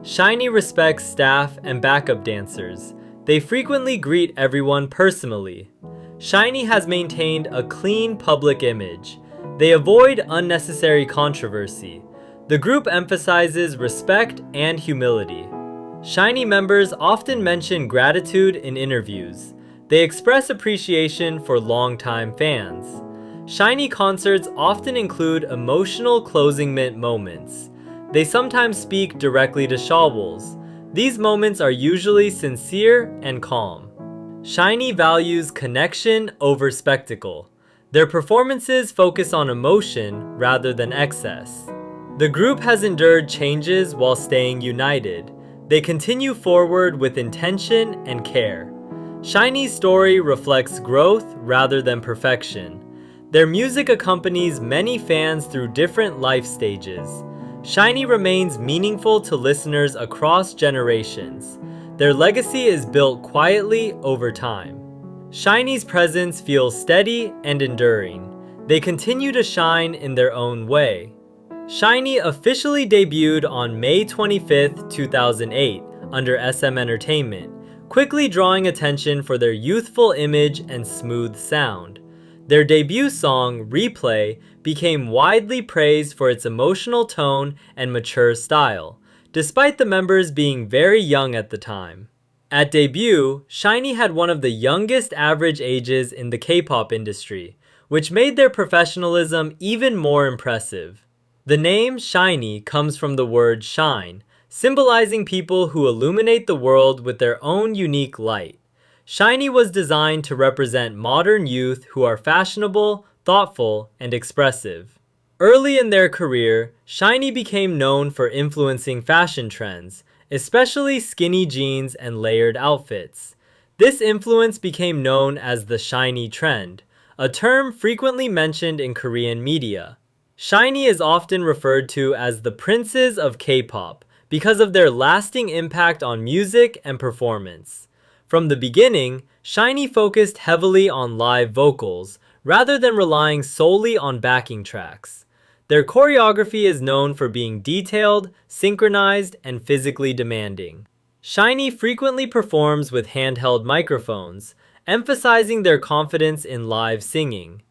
SHINee respects staff and backup dancers. They frequently greet everyone personally. SHINee has maintained a clean public image. They avoid unnecessary controversy. The group emphasizes respect and humility. SHINee members often mention gratitude in interviews. They express appreciation for longtime fans. SHINee concerts often include emotional closing moments. They sometimes speak directly to Shawols. These moments are usually sincere and calm. SHINee values connection over spectacle. Their performances focus on emotion rather than excess. The group has endured changes while staying united. They continue forward with intention and care. SHINee's story reflects growth rather than perfection. Their music accompanies many fans through different life stages. SHINee remains meaningful to listeners across generations. Their legacy is built quietly over time. SHINee's presence feels steady and enduring. They continue to shine in their own way. SHINee officially debuted on May 25, 2008, under SM Entertainment, quickly drawing attention for their youthful image and smooth sound. Their debut song, Replay, became widely praised for its emotional tone and mature style, despite the members being very young at the time. At debut, SHINee had one of the youngest average ages in the K-pop industry, which made their professionalism even more impressive. The name SHINee comes from the word shine, symbolizing people who illuminate the world with their own unique light. SHINee was designed to represent modern youth who are fashionable, thoughtful, and expressive. Early in their career, SHINee became known for influencing fashion trends, especially skinny jeans and layered outfits. This influence became known as the SHINee trend, a term frequently mentioned in Korean media. SHINee is often referred to as the princes of K-pop because of their lasting impact on music and performance. From the beginning, SHINee focused heavily on live vocals, rather than relying solely on backing tracks. Their choreography is known for being detailed, synchronized, and physically demanding. SHINee frequently performs with handheld microphones, emphasizing their confidence in live singing.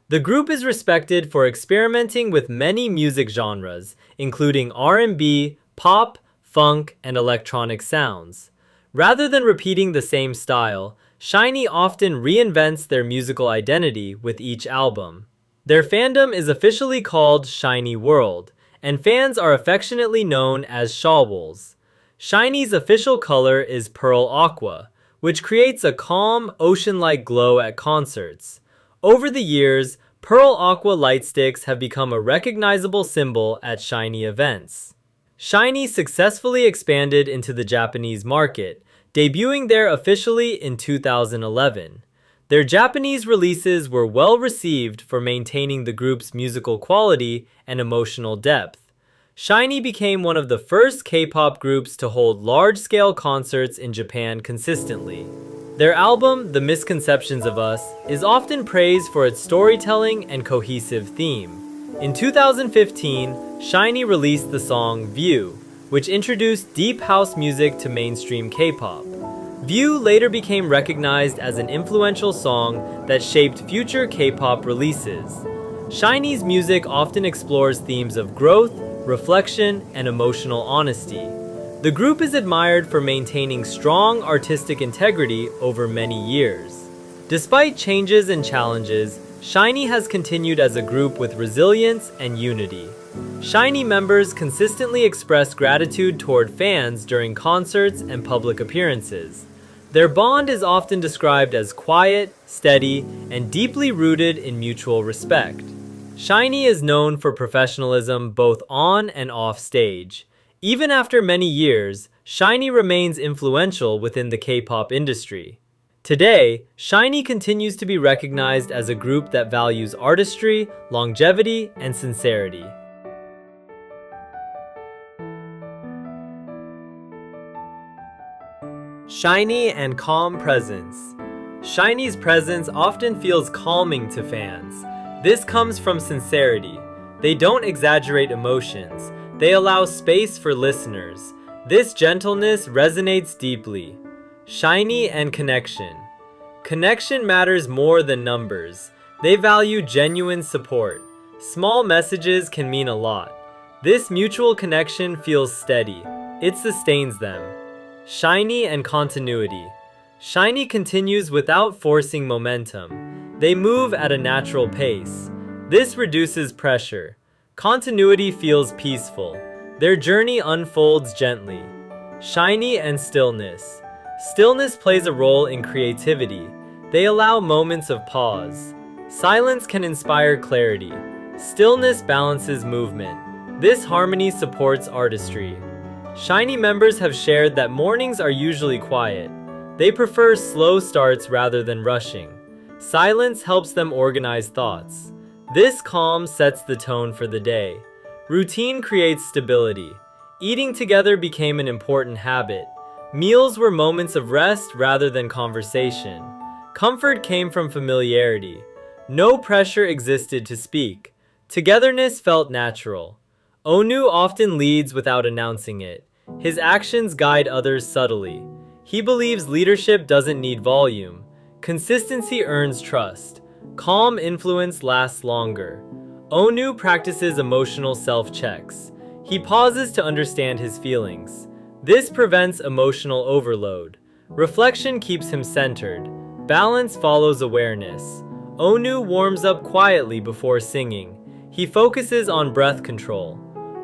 The group is respected for experimenting with many music genres, including R&B, pop, funk, and electronic sounds. Rather than repeating the same style, SHINee often reinvents their musical identity with each album. Their fandom is officially called SHINee World, and fans are affectionately known as Shawols. SHINee's official color is pearl aqua, which creates a calm, ocean-like glow at concerts. Over the years, pearl aqua light sticks have become a recognizable symbol at SHINee events. SHINee successfully expanded into the Japanese market, debuting there officially in 2011. Their Japanese releases were well received for maintaining the group's musical quality and emotional depth. SHINee became one of the first K-pop groups to hold large-scale concerts in Japan consistently. Their album, The Misconceptions of Us, is often praised for its storytelling and cohesive theme. In 2015, SHINee released the song View, which introduced deep house music to mainstream K-pop. View later became recognized as an influential song that shaped future K-pop releases. SHINee's music often explores themes of growth, reflection, and emotional honesty. The group is admired for maintaining strong artistic integrity over many years. Despite changes and challenges, SHINee has continued as a group with resilience and unity. SHINee members consistently express gratitude toward fans during concerts and public appearances. Their bond is often described as quiet, steady, and deeply rooted in mutual respect. SHINee is known for professionalism both on and off stage. Even after many years, SHINee remains influential within the K-pop industry. Today, SHINee continues to be recognized as a group that values artistry, longevity, and sincerity. SHINee and calm presence. SHINee's presence often feels calming to fans. This comes from sincerity. They don't exaggerate emotions. They allow space for listeners. This gentleness resonates deeply. SHINee and connection. Connection matters more than numbers. They value genuine support. Small messages can mean a lot. This mutual connection feels steady. It sustains them. SHINee and continuity. SHINee continues without forcing momentum. They move at a natural pace. This reduces pressure. Continuity feels peaceful. Their journey unfolds gently. SHINee and stillness. Stillness plays a role in creativity. They allow moments of pause. Silence can inspire clarity. Stillness balances movement. This harmony supports artistry. SHINee members have shared that mornings are usually quiet. They prefer slow starts rather than rushing. Silence helps them organize thoughts. This calm sets the tone for the day. Routine creates stability. Eating together became an important habit. Meals were moments of rest rather than conversation. Comfort came from familiarity. No pressure existed to speak. Togetherness felt natural. Onu often leads without announcing it. His actions guide others subtly. He believes leadership doesn't need volume. Consistency earns trust. Calm influence lasts longer. Onu practices emotional self-checks. He pauses to understand his feelings. This prevents emotional overload. Reflection keeps him centered. Balance follows awareness. Onu warms up quietly before singing. He focuses on breath control.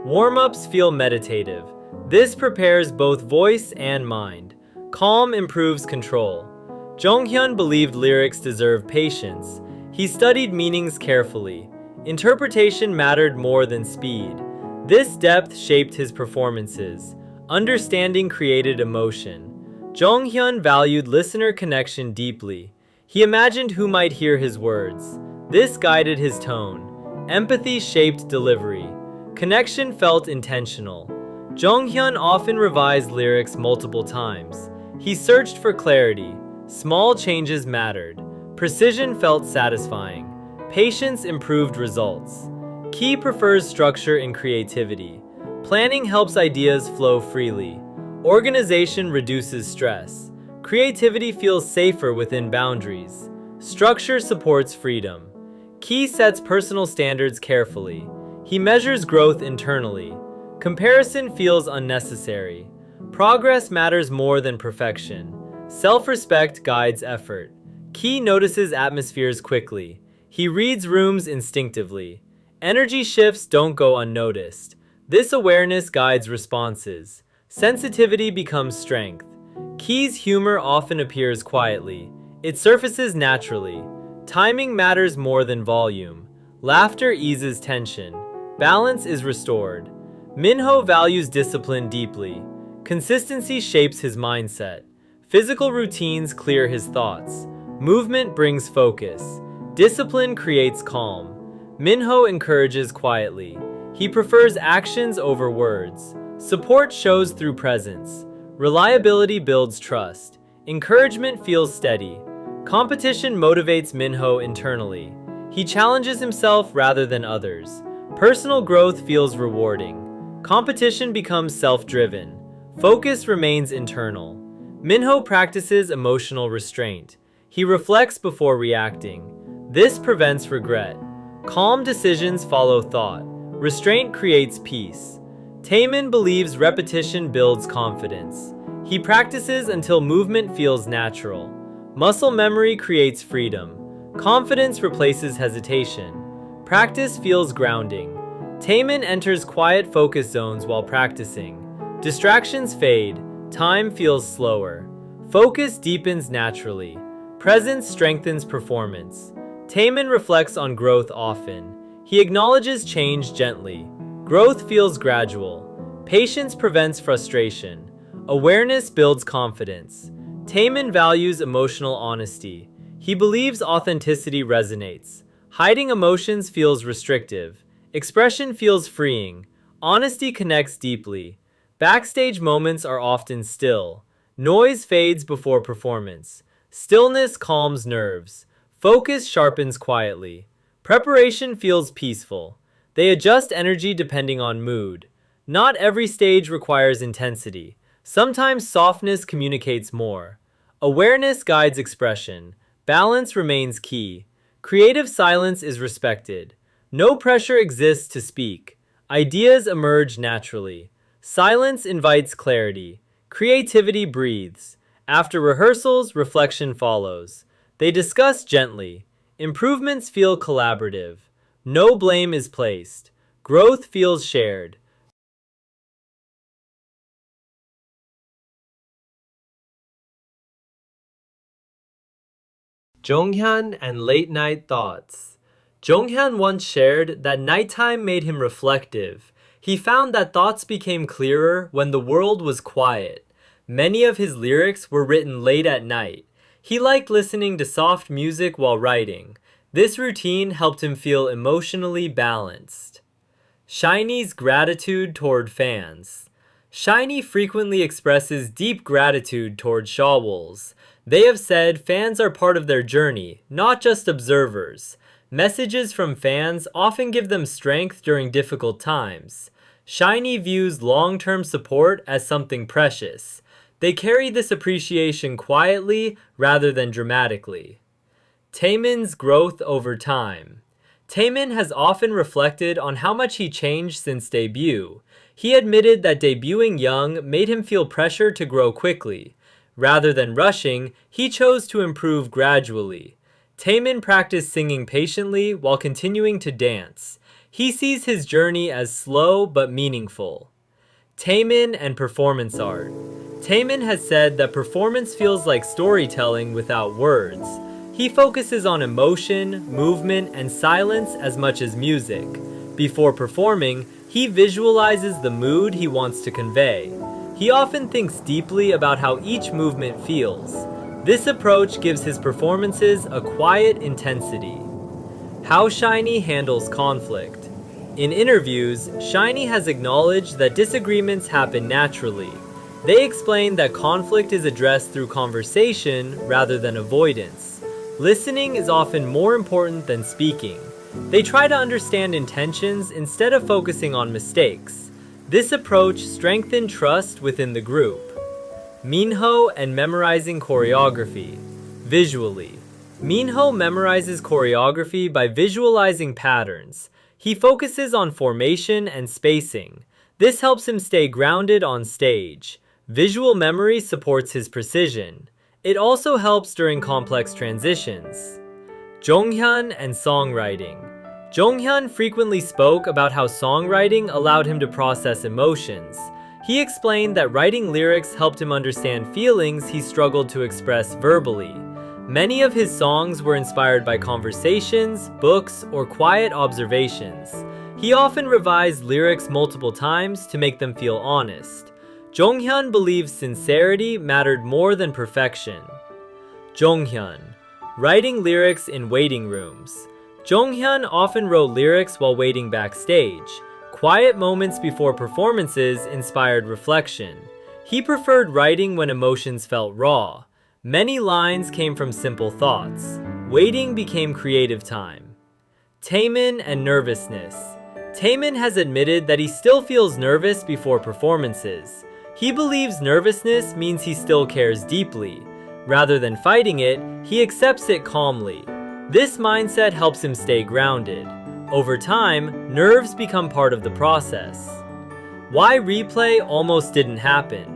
Warm-ups feel meditative. This prepares both voice and mind. Calm improves control. Jonghyun believed lyrics deserve patience. He studied meanings carefully. Interpretation mattered more than speed. This depth shaped his performances. Understanding created emotion. Jonghyun valued listener connection deeply. He imagined who might hear his words. This guided his tone. Empathy shaped delivery. Connection felt intentional. Jonghyun often revised lyrics multiple times. He searched for clarity. Small changes mattered. Precision felt satisfying. Patience improved results. Key prefers structure and creativity. Planning helps ideas flow freely. Organization reduces stress. Creativity feels safer within boundaries. Structure supports freedom. Key sets personal standards carefully. He measures growth internally. Comparison feels unnecessary. Progress matters more than perfection. Self-respect guides effort. Key notices atmospheres quickly. He reads rooms instinctively. Energy shifts don't go unnoticed. This awareness guides responses. Sensitivity becomes strength. Key's humor often appears quietly. It surfaces naturally. Timing matters more than volume. Laughter eases tension. Balance is restored. Minho values discipline deeply. Consistency shapes his mindset. Physical routines clear his thoughts. Movement brings focus. Discipline creates calm. Minho encourages quietly. He prefers actions over words. Support shows through presence. Reliability builds trust. Encouragement feels steady. Competition motivates Minho internally. He challenges himself rather than others. Personal growth feels rewarding. Competition becomes self-driven. Focus remains internal. Minho practices emotional restraint. He reflects before reacting. This prevents regret. Calm decisions follow thought. Restraint creates peace. Taemin believes repetition builds confidence. He practices until movement feels natural. Muscle memory creates freedom. Confidence replaces hesitation. Practice feels grounding. Taemin enters quiet focus zones while practicing. Distractions fade. Time feels slower. Focus deepens naturally. Presence strengthens performance. Taemin reflects on growth often. He acknowledges change gently. Growth feels gradual. Patience prevents frustration. Awareness builds confidence. Taemin values emotional honesty. He believes authenticity resonates. Hiding emotions feels restrictive. Expression feels freeing. Honesty connects deeply. Backstage moments are often still. Noise fades before performance. Stillness calms nerves. Focus sharpens quietly. Preparation feels peaceful. They adjust energy depending on mood. Not every stage requires intensity. Sometimes softness communicates more. Awareness guides expression. Balance remains key. Creative silence is respected. No pressure exists to speak. Ideas emerge naturally. Silence invites clarity. Creativity breathes. After rehearsals, reflection follows. They discuss gently. Improvements feel collaborative. No blame is placed. Growth feels shared. Jonghyun and late night thoughts. Jonghyun once shared that nighttime made him reflective. He found that thoughts became clearer when the world was quiet. Many of his lyrics were written late at night. He liked listening to soft music while writing. This routine helped him feel emotionally balanced. SHINee's gratitude toward fans. SHINee frequently expresses deep gratitude toward Shawols. They have said fans are part of their journey, not just observers. Messages from fans often give them strength during difficult times. SHINee views long-term support as something precious. They carry this appreciation quietly rather than dramatically. Taemin's growth over time. Taemin has often reflected on how much he changed since debut. He admitted that debuting young made him feel pressure to grow quickly. Rather than rushing, he chose to improve gradually. Taemin practiced singing patiently while continuing to dance. He sees his journey as slow but meaningful. Taemin and performance art. Taemin has said that performance feels like storytelling without words. He focuses on emotion, movement, and silence as much as music. Before performing, he visualizes the mood he wants to convey. He often thinks deeply about how each movement feels. This approach gives his performances a quiet intensity. How SHINee handles conflict. In interviews, SHINee has acknowledged that disagreements happen naturally. They explain that conflict is addressed through conversation rather than avoidance. Listening is often more important than speaking. They try to understand intentions instead of focusing on mistakes. This approach strengthened trust within the group. Minho and memorizing choreography. Visually. Minho memorizes choreography by visualizing patterns. He focuses on formation and spacing. This helps him stay grounded on stage. Visual memory supports his precision. It also helps during complex transitions. Jonghyun and songwriting. Jonghyun frequently spoke about how songwriting allowed him to process emotions. He explained that writing lyrics helped him understand feelings he struggled to express verbally. Many of his songs were inspired by conversations, books, or quiet observations. He often revised lyrics multiple times to make them feel honest. Jonghyun believes sincerity mattered more than perfection. Jonghyun. Writing lyrics in waiting rooms. Jonghyun often wrote lyrics while waiting backstage. Quiet moments before performances inspired reflection. He preferred writing when emotions felt raw. Many lines came from simple thoughts. Waiting became creative time. Taemin and nervousness. Taemin has admitted that he still feels nervous before performances. He believes nervousness means he still cares deeply. Rather than fighting it, he accepts it calmly. This mindset helps him stay grounded. Over time, nerves become part of the process. Why replay almost didn't happen.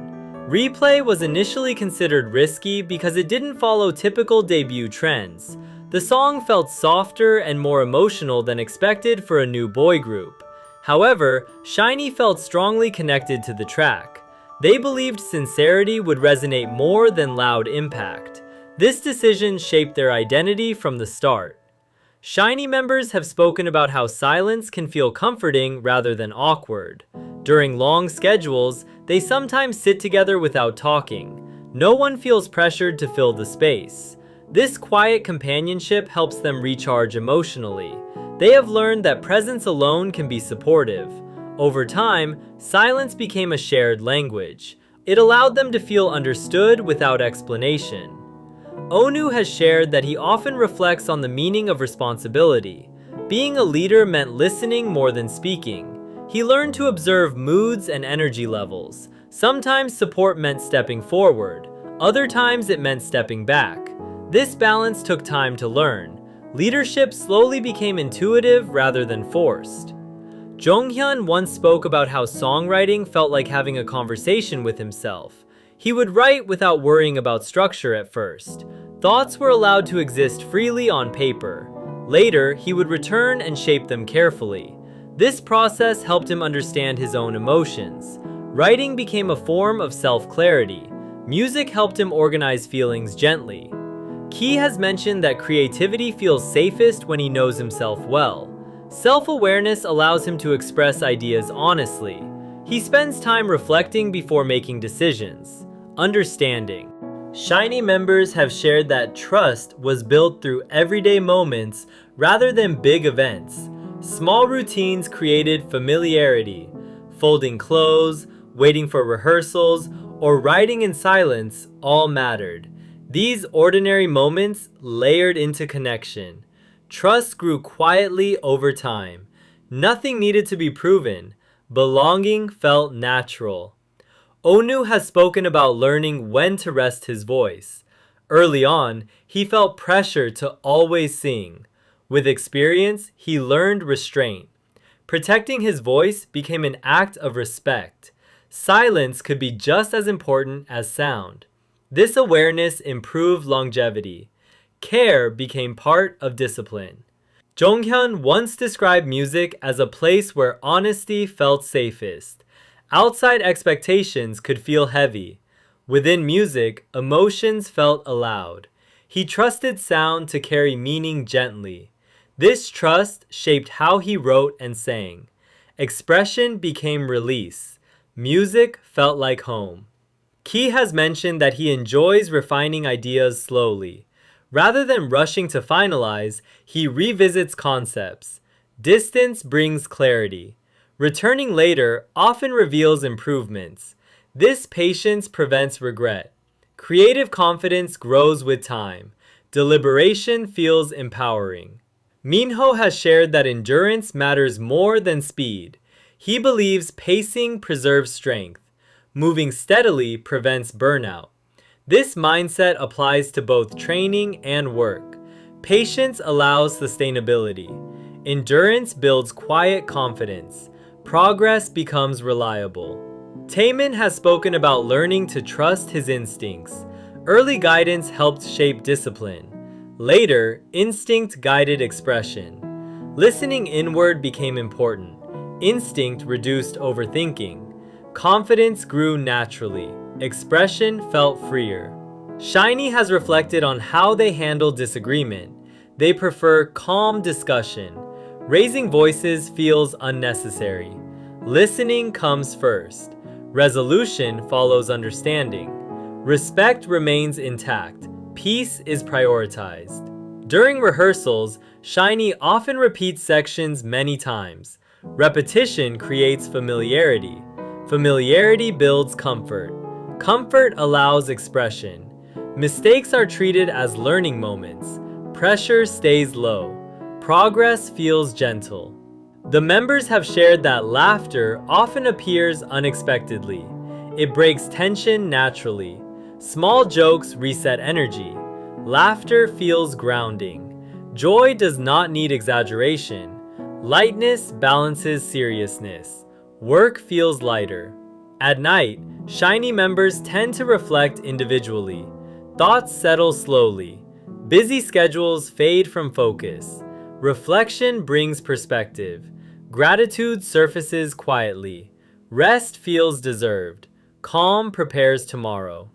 Replay was initially considered risky because it didn't follow typical debut trends. The song felt softer and more emotional than expected for a new boy group. However, SHINee felt strongly connected to the track. They believed sincerity would resonate more than loud impact. This decision shaped their identity from the start. SHINee members have spoken about how silence can feel comforting rather than awkward. During long schedules, they sometimes sit together without talking. No one feels pressured to fill the space. This quiet companionship helps them recharge emotionally. They have learned that presence alone can be supportive. Over time, silence became a shared language. It allowed them to feel understood without explanation. Onu has shared that he often reflects on the meaning of responsibility. Being a leader meant listening more than speaking. He learned to observe moods and energy levels. Sometimes support meant stepping forward. Other times it meant stepping back. This balance took time to learn. Leadership slowly became intuitive rather than forced. Jonghyun once spoke about how songwriting felt like having a conversation with himself. He would write without worrying about structure at first. Thoughts were allowed to exist freely on paper. Later, he would return and shape them carefully. This process helped him understand his own emotions. Writing became a form of self-clarity. Music helped him organize feelings gently. Key has mentioned that creativity feels safest when he knows himself well. Self-awareness allows him to express ideas honestly. He spends time reflecting before making decisions. understanding. SHINee members have shared that trust was built through everyday moments rather than big events. Small routines created familiarity. Folding clothes, waiting for rehearsals, or writing in silence all mattered. These ordinary moments layered into connection. Trust grew quietly over time. Nothing needed to be proven. Belonging felt natural. Onu has spoken about learning when to rest his voice. Early on, he felt pressure to always sing. With experience, he learned restraint. Protecting his voice became an act of respect. Silence could be just as important as sound. This awareness improved longevity. Care became part of discipline. Jonghyun once described music as a place where honesty felt safest. Outside expectations could feel heavy. Within music, emotions felt allowed. He trusted sound to carry meaning gently. This trust shaped how he wrote and sang. Expression became release. Music felt like home. Ki has mentioned that he enjoys refining ideas slowly. Rather than rushing to finalize, he revisits concepts. Distance brings clarity. Returning later often reveals improvements. This patience prevents regret. Creative confidence grows with time. Deliberation feels empowering. Minho has shared that endurance matters more than speed. He believes pacing preserves strength. Moving steadily prevents burnout. This mindset applies to both training and work. Patience allows sustainability. Endurance builds quiet confidence. Progress becomes reliable. Taemin has spoken about learning to trust his instincts. Early guidance helped shape discipline. Later, instinct guided expression. Listening inward became important. Instinct reduced overthinking. Confidence grew naturally. Expression felt freer. SHINee has reflected on how they handle disagreement. They prefer calm discussion. Raising voices feels unnecessary. Listening comes first. Resolution follows understanding. Respect remains intact. Peace is prioritized. During rehearsals, SHINee often repeats sections many times. Repetition creates familiarity. Familiarity builds comfort. Comfort allows expression. Mistakes are treated as learning moments. Pressure stays low. Progress feels gentle. The members have shared that laughter often appears unexpectedly. It breaks tension naturally. Small jokes reset energy. Laughter feels grounding. Joy does not need exaggeration. Lightness balances seriousness. Work feels lighter. At night, SHINee members tend to reflect individually. Thoughts settle slowly. Busy schedules fade from focus. Reflection brings perspective. Gratitude surfaces quietly. Rest feels deserved. Calm prepares tomorrow.